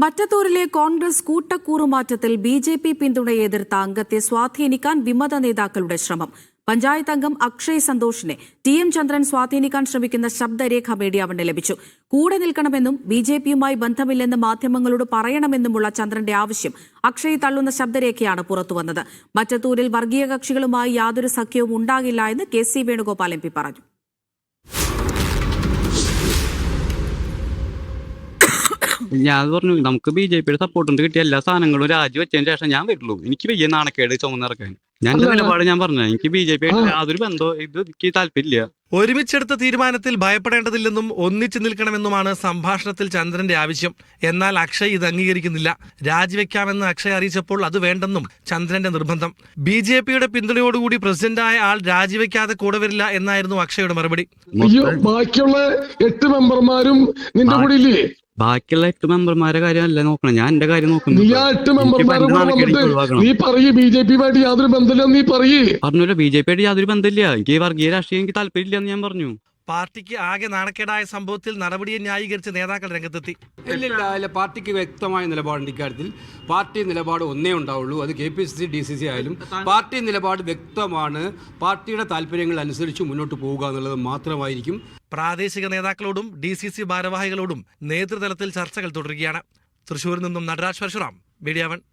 മറ്റത്തൂരിലെ Congress കൂട്ടക്കൂറുമാറ്റത്തിൽ BJP. പിന്തുണയെ എതിർത്ത അംഗത്തെ സ്വാധീനിക്കാൻ വിമത നേതാക്കളുടെ ശ്രമം. പഞ്ചായത്ത് അംഗം അക്ഷയ് സന്തോഷിനെ ടി.എം. ചന്ദ്രൻ സ്വാധീനിക്കാൻ ശ്രമിക്കുന്ന ശബ്ദരേഖ മീഡിയാവണിന് ലഭിച്ചു. കൂടെ നിൽക്കണമെന്നും ബി.ജെ.പിയുമായി ബന്ധമില്ലെന്ന് മാധ്യമങ്ങളോട് പറയണമെന്നുമുള്ള ചന്ദ്രന്റെ ആവശ്യം അക്ഷയ് തള്ളുന്ന ശബ്ദരേഖയാണ് പുറത്തുവന്നത്. മറ്റത്തൂരിൽ വർഗീയ കക്ഷികളുമായി യാതൊരു സഖ്യവും ഉണ്ടാകില്ല എന്ന് കെ.സി. വേണുഗോപാൽ എം.പി. പറഞ്ഞു. ഞാൻ പറഞ്ഞു, നമുക്ക് ബി.ജെ.പിയുടെ സപ്പോർട്ടുണ്ട് കിട്ടിയ എല്ലാ സാധനങ്ങളും രാജിവെച്ചതിന് ശേഷം ഞാൻ വരുള്ളൂ. എനിക്ക് വലിയ നാണക്കേട് ചുമന്നിറക്കാൻ. ഞാൻ നിലപാട് ഞാൻ പറഞ്ഞു, എനിക്ക് ബി.ജെ.പി യാതൊരു ബന്ധവും ഇത് എനിക്ക് താല്പര്യമില്ല. ഒരുമിച്ചെടുത്ത തീരുമാനത്തിൽ ഭയപ്പെടേണ്ടതില്ലെന്നും ഒന്നിച്ചു നിൽക്കണമെന്നുമാണ് സംഭാഷണത്തിൽ ചന്ദ്രന്റെ ആവശ്യം. എന്നാൽ അക്ഷയ് ഇത് അംഗീകരിക്കുന്നില്ല. രാജിവെക്കാമെന്ന് അക്ഷയ് അറിയിച്ചപ്പോൾ അത് വേണ്ടെന്നും ചന്ദ്രന്റെ നിർബന്ധം. ബി.ജെ.പിയുടെ പിന്തുണയോടുകൂടി പ്രസിഡന്റായ ആൾ രാജിവെക്കാതെ കൂടെ വരില്ല എന്നായിരുന്നു അക്ഷയുടെ മറുപടി. ബാക്കിയുള്ള 8 മെമ്പർമാരും നിന്റെ കൂടെ ഇല്ലേ? ബാക്കിയുള്ള 8 മെമ്പർമാരുടെ കാര്യമല്ല നോക്കണം, ഞാൻ എന്റെ കാര്യം നോക്കുന്നു. നീ പറയൂ, ബി.ജെ.പിയുമായിട്ട് യാതൊരു ബന്ധമില്ല. നീ പറഞ്ഞല്ലോ, ബി.ജെ.പിയായിട്ട് യാതൊരു ബന്ധമില്ല. എനിക്ക് വർഗീയ രാഷ്ട്രീയം എനിക്ക് താല്പര്യമില്ല എന്ന് ഞാൻ പറഞ്ഞു. പാർട്ടിക്ക് ആകെ നാണക്കേടായ സംഭവത്തിൽ നടപടിയെ ന്യായീകരിച്ച് നേതാക്കൾ രംഗത്തെത്തി. ഇല്ല, പാർട്ടിക്ക് വ്യക്തമായ നിലപാടുണ്ട് ഇക്കാര്യത്തിൽ. പാർട്ടി നിലപാട് ഒന്നേ ഉണ്ടാവുള്ളൂ. അത് KPCC DCC ആയാലും പാർട്ടി നിലപാട് വ്യക്തമാണ്. പാർട്ടിയുടെ താല്പര്യങ്ങൾ അനുസരിച്ച് മുന്നോട്ട് പോവുക എന്നുള്ളത് മാത്രമായിരിക്കും. പ്രാദേശിക നേതാക്കളോടും DCC ഭാരവാഹികളോടും നേതൃതലത്തിൽ ചർച്ചകൾ തുടരുകയാണ്. തൃശ്ശൂരിൽ നിന്നും നടരാജ് പരശുറാം, മീഡിയ 1.